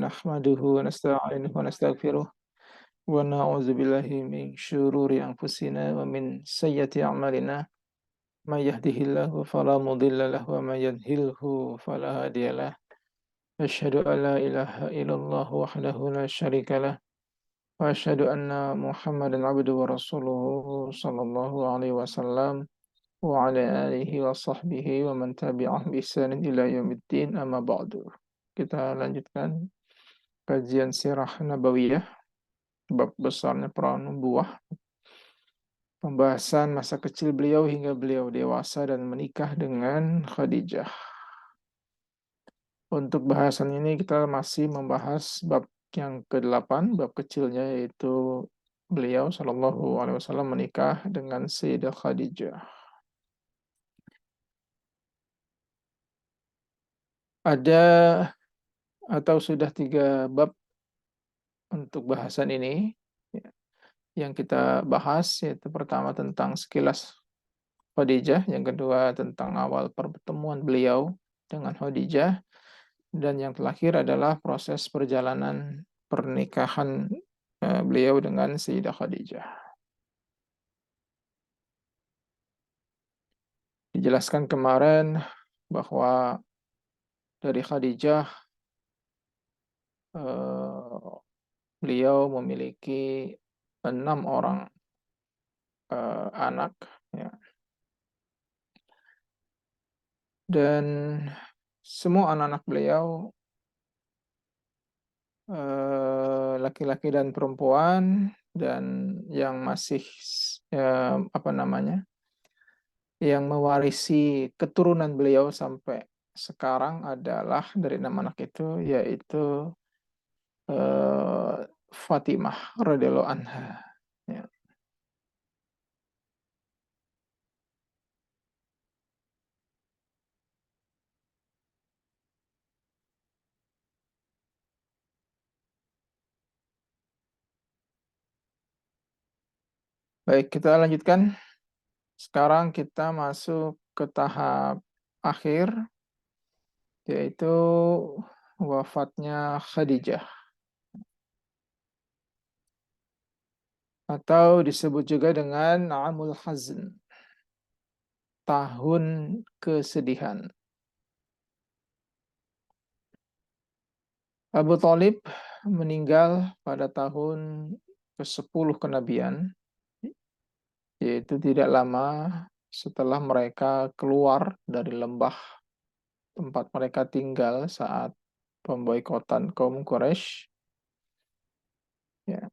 نحمده ونستعينه ونستغفره ونعوذ بالله من شرور أنفسنا ومن سيئات أعمالنا من يهده الله فلا مضل له ومن يضلله فلا هادي له أشهد أن لا إله إلا الله وحده لا شريك له وأشهد أن محمدا عبده ورسوله صلى الله عليه وسلم وعلى آله وصحبه ومن تبعهم بإحسان إلى يوم الدين أما بعد. Kita lanjutkan kajian sirah nabawiyah, bab besarnya perawan nubuwah, pembahasan masa kecil beliau hingga beliau dewasa dan menikah dengan Khadijah. Untuk bahasan ini kita masih membahas bab yang ke-8, bab kecilnya, yaitu beliau Shallallahu Alaihi Wasallam menikah dengan Sayyidah Khadijah. Ada atau sudah 3 bab untuk bahasan ini yang kita bahas, yaitu pertama tentang sekilas Khadijah, yang kedua tentang awal pertemuan beliau dengan Khadijah, dan yang terakhir adalah proses perjalanan pernikahan beliau dengan Sayyidah Khadijah. Dijelaskan kemarin bahwa dari Khadijah beliau memiliki 6 orang anak, ya. Dan semua anak-anak beliau laki-laki dan perempuan, dan yang masih yang mewarisi keturunan beliau sampai sekarang adalah dari 6 anak itu, yaitu Fatimah radhiyallahu anha, ya. Baik, kita lanjutkan. Sekarang kita masuk ke tahap akhir, yaitu wafatnya Khadijah, atau disebut juga dengan Amul Hazn, tahun kesedihan. Abu Thalib meninggal pada tahun ke-10 kenabian, yaitu tidak lama setelah mereka keluar dari lembah tempat mereka tinggal saat pemboikotan kaum Quraisy. Ya.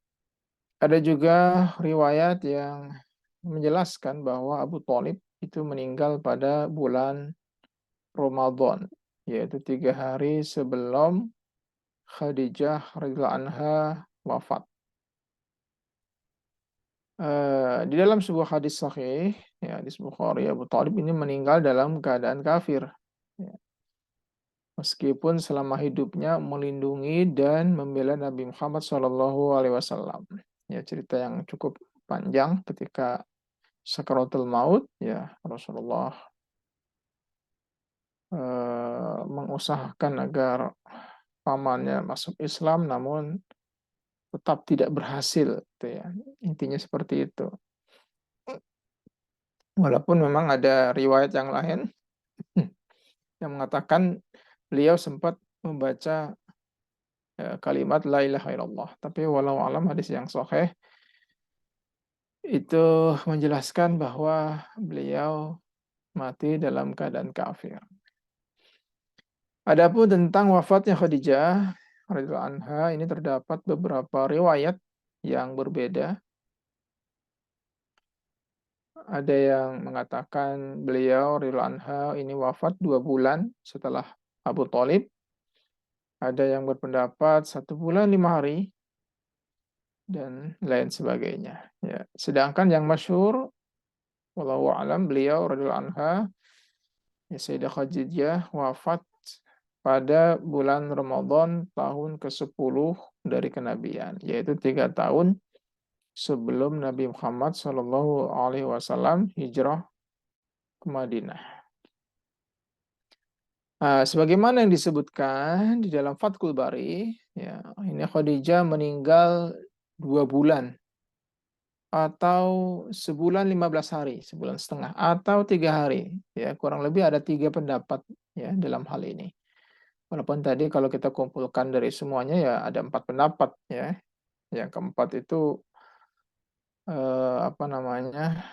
Ada juga riwayat yang menjelaskan bahwa Abu Thalib itu meninggal pada bulan Ramadan, yaitu 3 hari sebelum Khadijah radhiyallahu anha wafat. Di dalam sebuah hadis sahih, ya, hadis Bukhari, Abu Thalib ini meninggal dalam keadaan kafir, ya. Meskipun selama hidupnya melindungi dan membela Nabi Muhammad SAW. Ya, cerita yang cukup panjang. Ketika sakaratul maut, ya, Rasulullah mengusahakan agar pamannya masuk Islam, namun tetap tidak berhasil, gitu ya. Intinya seperti itu. Walaupun memang ada riwayat yang lain yang mengatakan beliau sempat membaca kalimat la ilaha illallah, tapi walau alam hadis yang sahih itu menjelaskan bahwa beliau mati dalam keadaan kafir. Adapun tentang wafatnya Khadijah radhiyallahu anha, ini terdapat beberapa riwayat yang berbeda. Ada yang mengatakan beliau radhiyallahu anha ini wafat 2 bulan setelah Abu Thalib. Ada yang berpendapat 1 bulan 5 hari dan lain sebagainya. Ya, sedangkan yang masyhur, wallahu a'lam, beliau radhiyallahu anha, ya, Sayyidah Khadijah wafat pada bulan Ramadan tahun ke-10 dari kenabian, yaitu 3 tahun sebelum Nabi Muhammad SAW hijrah ke Madinah. Sebagaimana yang disebutkan di dalam Fathul Bari, ya, ini Khadijah meninggal 2 bulan atau sebulan 15 hari, sebulan setengah atau 3 hari, ya kurang lebih ada 3 pendapat ya dalam hal ini. Walaupun tadi kalau kita kumpulkan dari semuanya ya ada 4 pendapat ya. Yang keempat itu apa namanya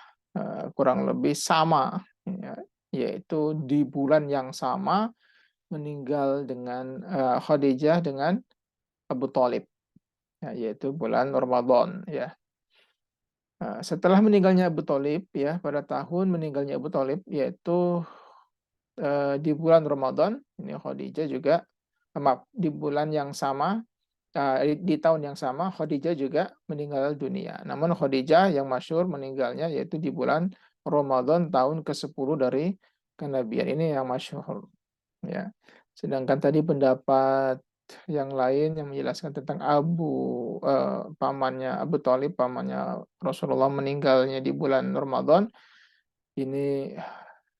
kurang lebih sama, ya, yaitu di bulan yang sama meninggal dengan Khadijah dengan Abu Thalib, ya, yaitu bulan Ramadan ya. Setelah meninggalnya Abu Thalib ya, pada tahun meninggalnya Abu Thalib yaitu di bulan Ramadan, ini Khadijah juga maaf, di bulan yang sama, di tahun yang sama Khadijah juga meninggal dunia. Namun Khadijah yang masyhur meninggalnya yaitu di bulan Ramadan tahun ke-10 dari kenabian. Ini yang masyhur ya. Sedangkan tadi pendapat yang lain yang menjelaskan tentang pamannya Abu Thalib, pamannya Rasulullah meninggalnya di bulan Ramadan, ini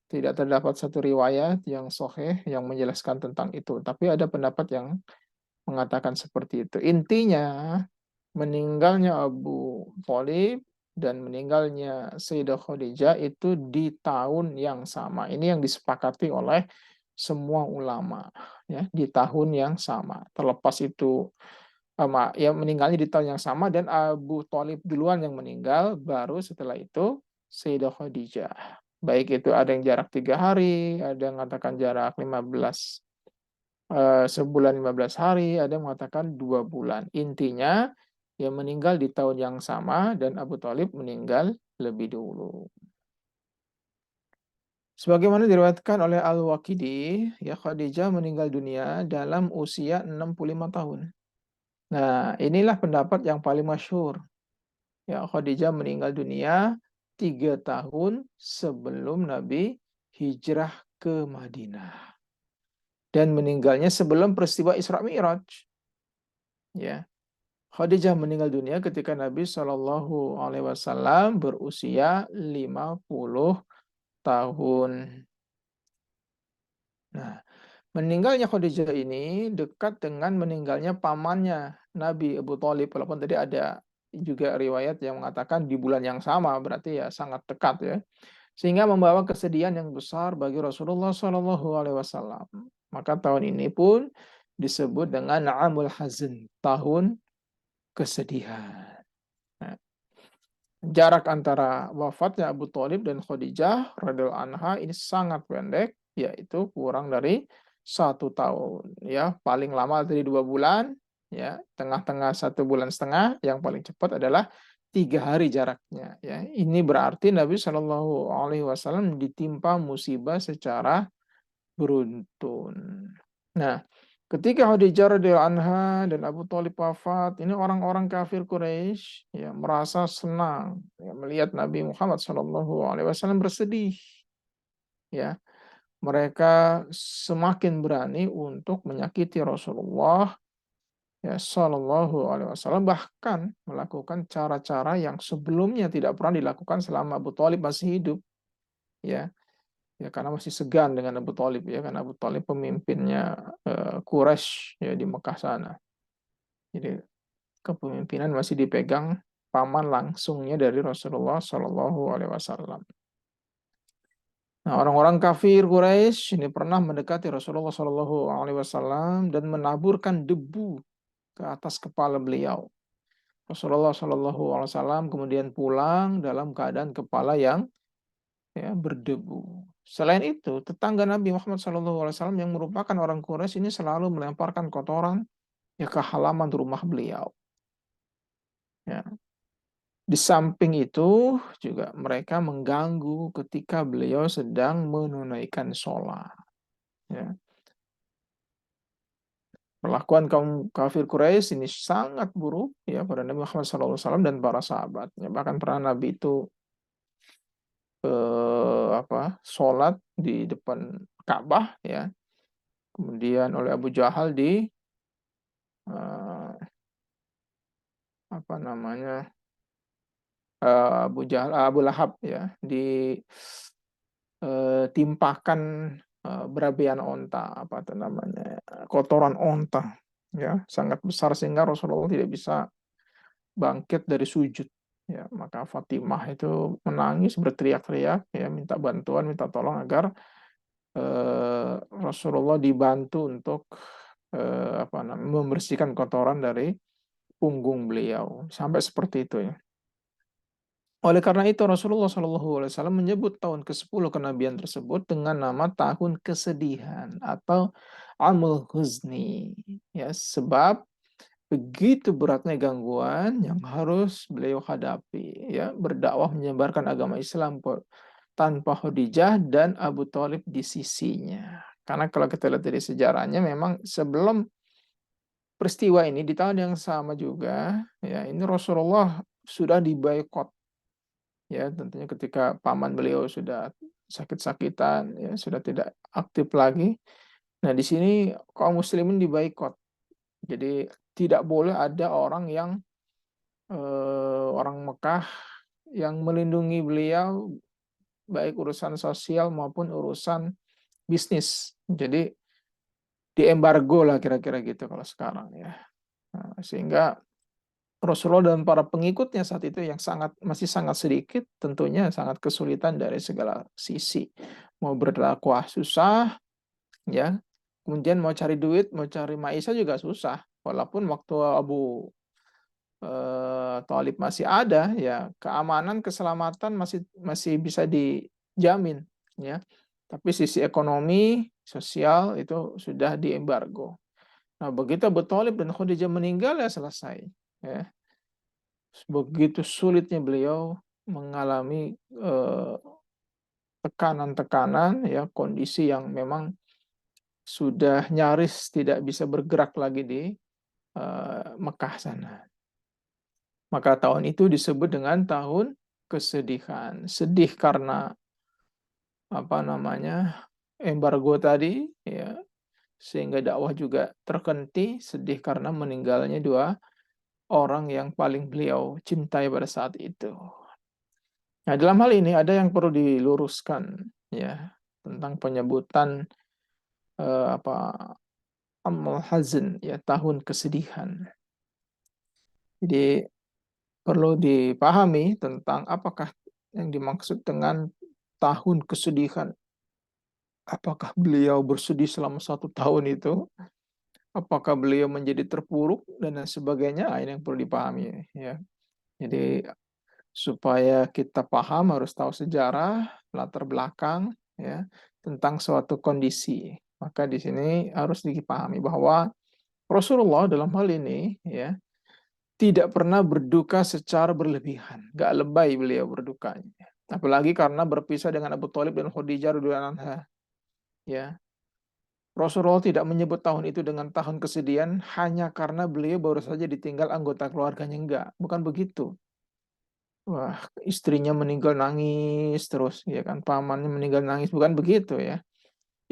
tidak terdapat satu riwayat yang sahih yang menjelaskan tentang itu. Tapi ada pendapat yang mengatakan seperti itu. Intinya, meninggalnya Abu Thalib dan meninggalnya Sayyidah Khadijah itu di tahun yang sama. Ini yang disepakati oleh semua ulama ya, di tahun yang sama. Terlepas itu ya meninggalnya di tahun yang sama dan Abu Thalib duluan yang meninggal, baru setelah itu Sayyidah Khadijah. Baik itu ada yang jarak 3 hari, ada yang mengatakan jarak 15 sebulan 15 hari, ada yang mengatakan 2 bulan. Intinya, dia meninggal di tahun yang sama dan Abu Thalib meninggal lebih dulu. Sebagaimana diriwayatkan oleh Al-Waqidi, ya Khadijah meninggal dunia dalam usia 65 tahun. Nah, inilah pendapat yang paling masyhur. Ya, Khadijah meninggal dunia 3 tahun sebelum Nabi hijrah ke Madinah. Dan meninggalnya sebelum peristiwa Isra Mi'raj. Ya, Khadijah meninggal dunia ketika Nabi Shallallahu Alaihi Wasallam berusia 50 tahun. Nah, meninggalnya Khadijah ini dekat dengan meninggalnya pamannya Nabi Abu Thalib. Walaupun tadi ada juga riwayat yang mengatakan di bulan yang sama, berarti ya sangat dekat ya. Sehingga membawa kesedihan yang besar bagi Rasulullah Shallallahu Alaihi Wasallam. Maka tahun ini pun disebut dengan Amul Hazn, tahun kesedihan. Nah, jarak antara wafatnya Abu Thalib dan Khadijah radhiyallahu anha ini sangat pendek, yaitu kurang dari 1 tahun. Ya, paling lama dari 2 bulan, ya, tengah-tengah 1 bulan setengah, yang paling cepat adalah 3 hari jaraknya. Ya, ini berarti Nabi Shallallahu Alaihi Wasallam ditimpa musibah secara beruntun. Nah, ketika Khadijah radhiyallahu anha dan Abu Thalib wafat, ini orang-orang kafir Quraisy ya merasa senang ya, melihat Nabi Muhammad SAW bersedih. Ya, mereka semakin berani untuk menyakiti Rasulullah ya Shallallahu Alaihi Wasallam, bahkan melakukan cara-cara yang sebelumnya tidak pernah dilakukan selama Abu Thalib masih hidup. Ya, ya karena masih segan dengan Abu Thalib ya, karena Abu Thalib pemimpinnya Quraisy ya di Mekah sana. Jadi kepemimpinan masih dipegang paman langsungnya dari Rasulullah Shallallahu Alaihi Wasallam. Nah, orang-orang kafir Quraisy ini pernah mendekati Rasulullah Shallallahu Alaihi Wasallam dan menaburkan debu ke atas kepala beliau. Rasulullah Shallallahu Alaihi Wasallam kemudian pulang dalam keadaan kepala yang ya, berdebu. Selain itu, tetangga Nabi Muhammad SAW yang merupakan orang Quraisy ini selalu melemparkan kotoran ya ke halaman rumah beliau. Ya. Di samping itu juga mereka mengganggu ketika beliau sedang menunaikan sholat. Ya. Perlakuan kaum kafir Quraisy ini sangat buruk ya pada Nabi Muhammad SAW dan para sahabatnya. Bahkan pernah Nabi itu sholat di depan Ka'bah ya, kemudian oleh Abu Jahal di eh, apa namanya Abu Lahab ya ditimpakan berabian onta, apa itu namanya, kotoran onta, ya, sangat besar sehingga Rasulullah tidak bisa bangkit dari sujud. Ya, maka Fatimah itu menangis berteriak-teriak, ya, minta bantuan, minta tolong agar Rasulullah dibantu untuk apa namanya, membersihkan kotoran dari punggung beliau, sampai seperti itu ya. Oleh karena itu Rasulullah SAW menyebut tahun ke-10 kenabian tersebut dengan nama tahun kesedihan atau Amul Huzni, ya, sebab begitu beratnya gangguan yang harus beliau hadapi, ya, berdakwah menyebarkan agama Islam tanpa Khadijah dan Abu Thalib di sisinya. Karena kalau kita lihat dari sejarahnya, memang sebelum peristiwa ini di tahun yang sama juga, ya, ini Rasulullah sudah diboikot, ya, tentunya ketika paman beliau sudah sakit-sakitan, ya, sudah tidak aktif lagi. Nah, di sini kaum muslimin diboikot. Jadi tidak boleh ada orang yang orang Mekah yang melindungi beliau baik urusan sosial maupun urusan bisnis. Jadi diembargo lah kira-kira gitu kalau sekarang ya. Nah, sehingga Rasulullah dan para pengikutnya saat itu yang masih sangat sedikit, tentunya sangat kesulitan dari segala sisi. Mau berdakwah susah, ya. Kemudian mau cari duit, mau cari maisha juga susah. Walaupun waktu Abu Thalib masih ada, ya, keamanan, keselamatan masih masih bisa dijamin, ya. Tapi sisi ekonomi, sosial itu sudah diembargo. Nah, begitu Abu Thalib dan Khadijah meninggal, ya selesai. Ya. Begitu sulitnya beliau mengalami tekanan-tekanan, ya, kondisi yang memang sudah nyaris tidak bisa bergerak lagi di Mekah sana. Maka tahun itu disebut dengan tahun kesedihan. Sedih karena apa namanya, embargo tadi, ya, sehingga dakwah juga terhenti. Sedih karena meninggalnya dua orang yang paling beliau cintai pada saat itu. Nah, dalam hal ini ada yang perlu diluruskan, ya, tentang penyebutan apa, Amul Hazn, ya, tahun kesedihan. Jadi perlu dipahami tentang apakah yang dimaksud dengan tahun kesedihan. Apakah beliau bersedih selama 1 tahun itu? Apakah beliau menjadi terpuruk dan lain sebagainya? Nah, ini yang perlu dipahami, ya. Jadi supaya kita paham harus tahu sejarah, latar belakang, ya, tentang suatu kondisi. Maka di sini harus dipahami bahwa Rasulullah dalam hal ini, ya, tidak pernah berduka secara berlebihan. Gak lebay beliau berdukanya. Apalagi karena berpisah dengan Abu Thalib dan Khadijah radhiyallahu anha. Ya, Rasulullah tidak menyebut tahun itu dengan tahun kesedihan hanya karena beliau baru saja ditinggal anggota keluarganya. Enggak, bukan begitu. Wah, istrinya meninggal nangis terus, ya kan, pamannya meninggal nangis, bukan begitu ya.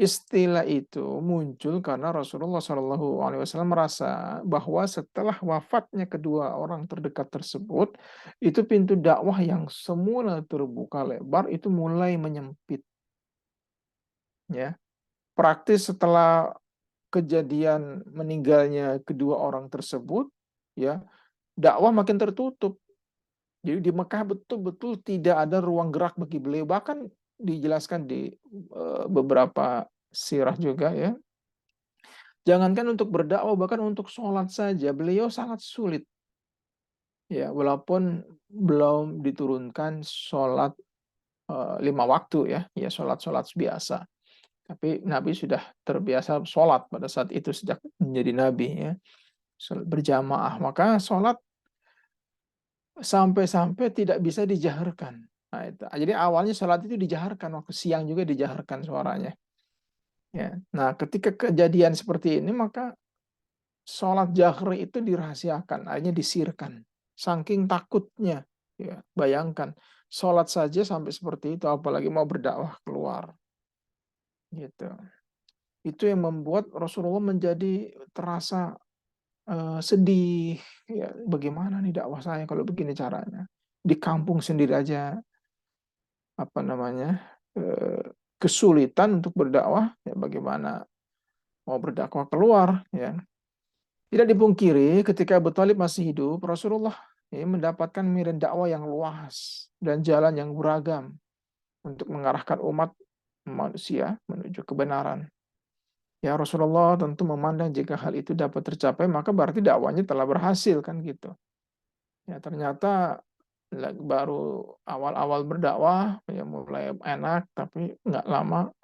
Istilah itu muncul karena Rasulullah SAW merasa bahwa setelah wafatnya kedua orang terdekat tersebut, itu pintu dakwah yang semula terbuka lebar itu mulai menyempit. Ya, praktis setelah kejadian meninggalnya kedua orang tersebut, ya, dakwah makin tertutup. Jadi di Mekah betul-betul tidak ada ruang gerak bagi beliau. Bahkan dijelaskan di beberapa sirah juga, ya. Jangankan untuk berdakwah, bahkan untuk sholat saja beliau sangat sulit. Ya, walaupun belum diturunkan sholat 5 waktu, ya, ya, sholat-sholat biasa. Tapi Nabi sudah terbiasa sholat pada saat itu sejak menjadi Nabi, ya. Sholat berjamaah. Maka sholat sampai-sampai tidak bisa dijaharkan. Nah, itu. Jadi awalnya sholat itu dijaharkan, waktu siang juga dijaharkan suaranya. Ya. Nah, ketika kejadian seperti ini, maka sholat jahri itu dirahasiakan, akhirnya disirkan. Saking takutnya, ya, bayangkan sholat saja sampai seperti itu, apalagi mau berdakwah keluar. Gitu. Itu yang membuat Rasulullah menjadi terasa sedih. Ya, bagaimana nih dakwah saya kalau begini caranya? Di kampung sendiri aja, apa namanya? kesulitan untuk berdakwah, ya bagaimana mau berdakwah keluar, ya. Tidak dipungkiri ketika Abu Thalib masih hidup, Rasulullah ya, mendapatkan medan dakwah yang luas dan jalan yang beragam untuk mengarahkan umat manusia menuju kebenaran. Ya Rasulullah tentu memandang jika hal itu dapat tercapai, maka berarti dakwanya telah berhasil kan gitu. Ya ternyata baru awal-awal berdakwah, ya mulai enak, tapi nggak lama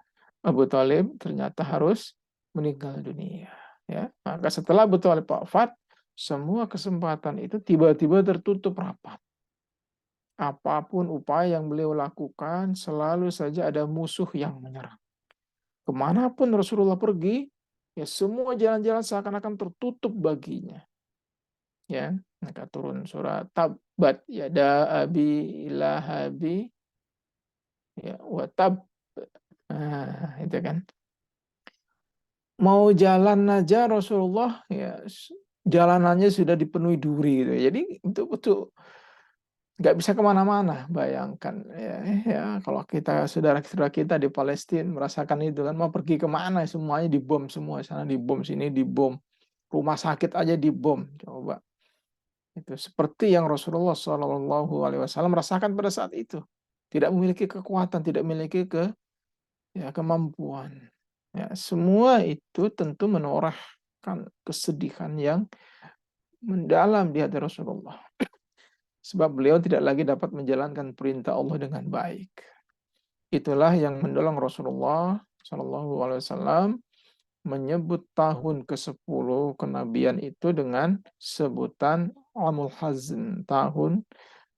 Abu Thalib ternyata harus meninggal dunia. Ya, maka setelah Abu Thalib wafat, semua kesempatan itu tiba-tiba tertutup rapat. Apapun upaya yang beliau lakukan, selalu saja ada musuh yang menyerang. Kemanapun Rasulullah pergi, ya semua jalan-jalan seakan-akan tertutup baginya. Ya, maka turun surat Tabat ya da abi lahabi ya watab. Nah, itu kan. Mau jalan aja Rasulullah ya jalanannya sudah dipenuhi duri gitu. Jadi betul-betul nggak bisa kemana-mana. Bayangkan ya kalau kita saudara-saudara kita di Palestina merasakan itu kan mau pergi kemana semuanya dibom semua, sana dibom sini dibom, rumah sakit aja dibom. Coba itu seperti yang Rasulullah SAW merasakan pada saat itu. Tidak memiliki kekuatan, tidak memiliki kemampuan. Ya, semua itu tentu menorehkan kesedihan yang mendalam di hati Rasulullah. Sebab beliau tidak lagi dapat menjalankan perintah Allah dengan baik. Itulah yang mendorong Rasulullah SAW menyebut tahun ke-10 kenabian itu dengan sebutan Amul Hazn, tahun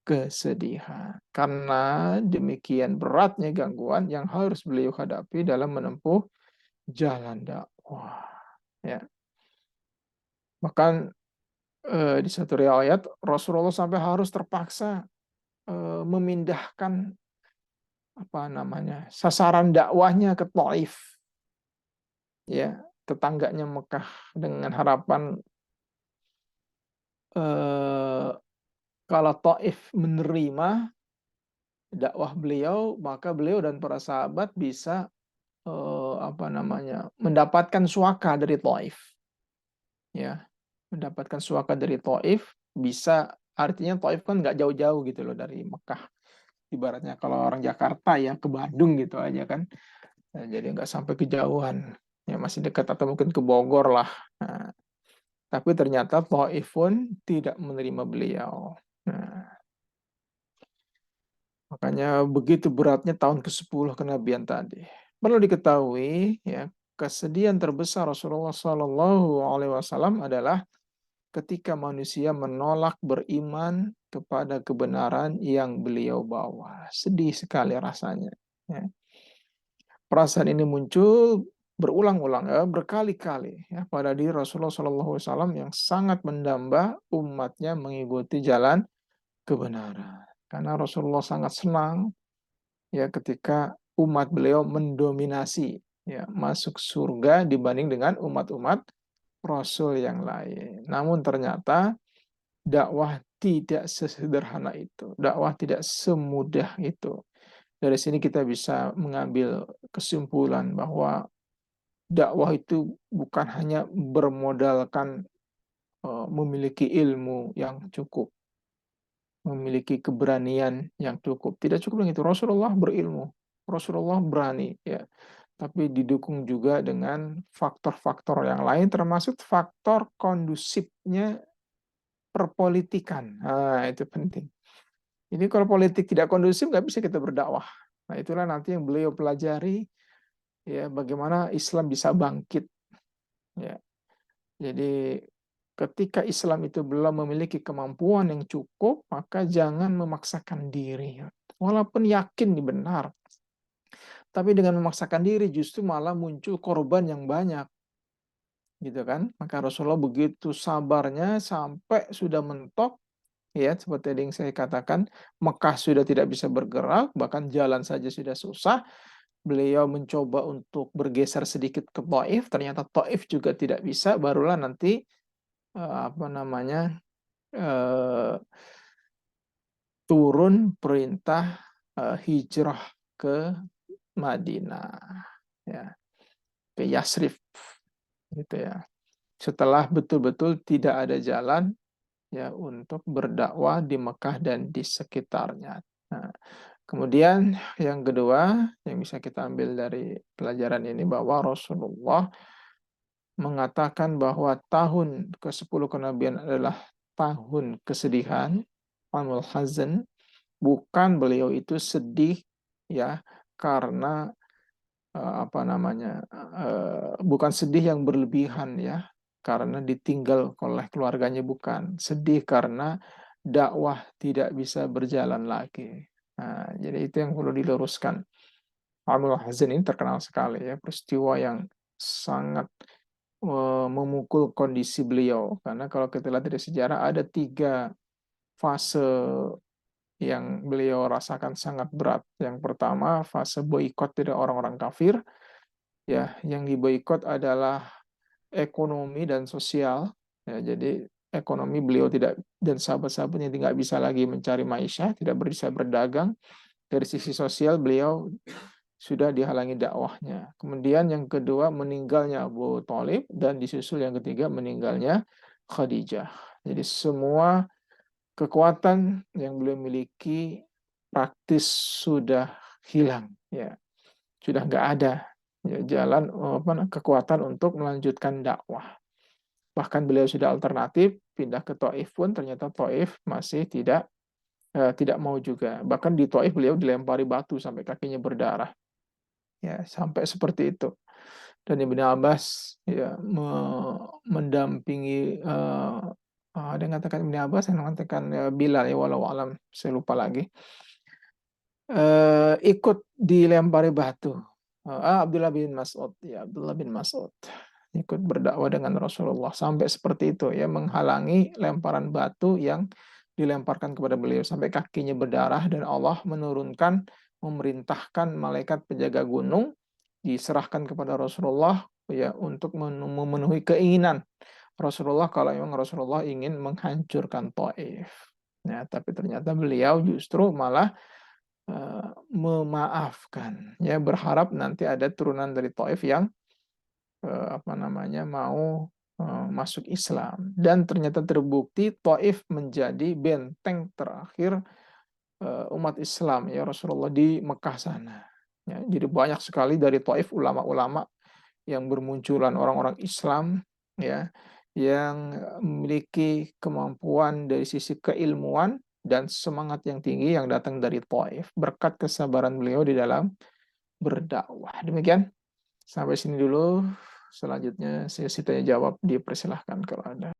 kesedihan. Karena demikian beratnya gangguan yang harus beliau hadapi dalam menempuh jalan dakwah. Ya. Bahkan di satu riwayat Rasulullah sampai harus terpaksa memindahkan sasaran dakwahnya ke Taif, ya tetangganya Mekah dengan harapan kalau Taif menerima dakwah beliau, maka beliau dan para sahabat bisa mendapatkan suaka dari Taif, ya mendapatkan suaka dari Taif bisa artinya Taif kan nggak jauh-jauh gitu loh dari Mekah, ibaratnya kalau orang Jakarta ya ke Bandung gitu aja kan. Nah, jadi nggak sampai kejauhan, ya masih dekat atau mungkin ke Bogor lah. Nah, tapi ternyata Taif pun tidak menerima beliau. Nah, makanya begitu beratnya tahun ke-10 kenabian tadi. Perlu diketahui ya, kesedihan terbesar Rasulullah SAW adalah ketika manusia menolak beriman kepada kebenaran yang beliau bawa. Sedih sekali rasanya. Ya. Perasaan ini muncul berulang-ulang, berkali-kali ya, pada diri Rasulullah SAW yang sangat mendamba umatnya mengikuti jalan kebenaran. Karena Rasulullah sangat senang ya ketika umat beliau mendominasi ya masuk surga dibanding dengan umat-umat Rasul yang lain. Namun ternyata dakwah tidak sesederhana itu. Dakwah tidak semudah itu. Dari sini kita bisa mengambil kesimpulan bahwa dakwah itu bukan hanya bermodalkan memiliki ilmu yang cukup, memiliki keberanian yang cukup. Tidak cukup dengan itu. Rasulullah berilmu, Rasulullah berani, ya. Tapi didukung juga dengan faktor-faktor yang lain, termasuk faktor kondusifnya perpolitikan. Nah, itu penting. Jadi kalau politik tidak kondusif, nggak bisa kita berdakwah. Nah, itulah nanti yang beliau pelajari, ya bagaimana Islam bisa bangkit. Ya, jadi ketika Islam itu belum memiliki kemampuan yang cukup, maka jangan memaksakan diri. Walaupun yakin ini benar, tapi dengan memaksakan diri justru malah muncul korban yang banyak. Gitu kan? Maka Rasulullah begitu sabarnya sampai sudah mentok, ya seperti yang saya katakan, Mekah sudah tidak bisa bergerak, bahkan jalan saja sudah susah. Beliau mencoba untuk bergeser sedikit ke Taif, ternyata Taif juga tidak bisa, barulah nanti eh, turun perintah hijrah ke Madinah, ya, ke Yasrib, gitu ya. Setelah betul-betul tidak ada jalan ya untuk berdakwah di Mekah dan di sekitarnya. Nah, kemudian yang kedua yang bisa kita ambil dari pelajaran ini bahwa Rasulullah mengatakan bahwa tahun ke-10 kenabian adalah tahun kesedihan, Amul Hazan, bukan beliau itu sedih ya karena apa namanya bukan sedih yang berlebihan ya karena ditinggal oleh keluarganya, bukan sedih karena dakwah tidak bisa berjalan lagi. Nah, jadi itu yang perlu diluruskan. Amul Hazan ini terkenal sekali ya, peristiwa yang sangat memukul kondisi beliau karena kalau kita lihat dari sejarah ada 3 fase yang beliau rasakan sangat berat. Yang pertama fase boikot dari orang-orang kafir, ya, yang diboikot adalah ekonomi dan sosial. Ya, jadi ekonomi beliau tidak dan sahabat-sahabatnya tidak bisa lagi mencari maisha, tidak bisa berdagang. Dari sisi sosial beliau sudah dihalangi dakwahnya. Kemudian yang kedua meninggalnya Abu Thalib dan disusul yang ketiga meninggalnya Khadijah. Jadi semua kekuatan yang beliau miliki praktis sudah hilang, ya, sudah nggak ada ya, jalan kekuatan untuk melanjutkan dakwah. Bahkan beliau sudah alternatif pindah ke Taif pun ternyata Taif masih tidak mau juga. Bahkan di Taif beliau dilempari batu sampai kakinya berdarah. Ya, sampai seperti itu. Dan Ibnu Abbas ya mendampingi ada yang mengatakan Ibnu Abbas, yang mengatakan Bilal ya, walau alam saya lupa lagi. Ikut dilempari batu. Abdullah bin Mas'ud, ya, Abdullah bin Mas'ud ikut berdakwah dengan Rasulullah sampai seperti itu ya, menghalangi lemparan batu yang dilemparkan kepada beliau sampai kakinya berdarah dan Allah memerintahkan malaikat penjaga gunung diserahkan kepada Rasulullah ya untuk memenuhi keinginan Rasulullah kalau memang Rasulullah ingin menghancurkan Taif. Ya, tapi ternyata beliau justru malah memaafkan ya, berharap nanti ada turunan dari Taif yang mau masuk Islam, dan ternyata terbukti Taif menjadi benteng terakhir umat Islam ya Rasulullah di Mekah sana ya. Jadi banyak sekali dari Taif ulama-ulama yang bermunculan, orang-orang Islam ya yang memiliki kemampuan dari sisi keilmuan dan semangat yang tinggi yang datang dari Taif berkat kesabaran beliau di dalam berdakwah. Demikian, sampai sini dulu. Selanjutnya sesi tanya jawab, dipersilahkan kalau ada.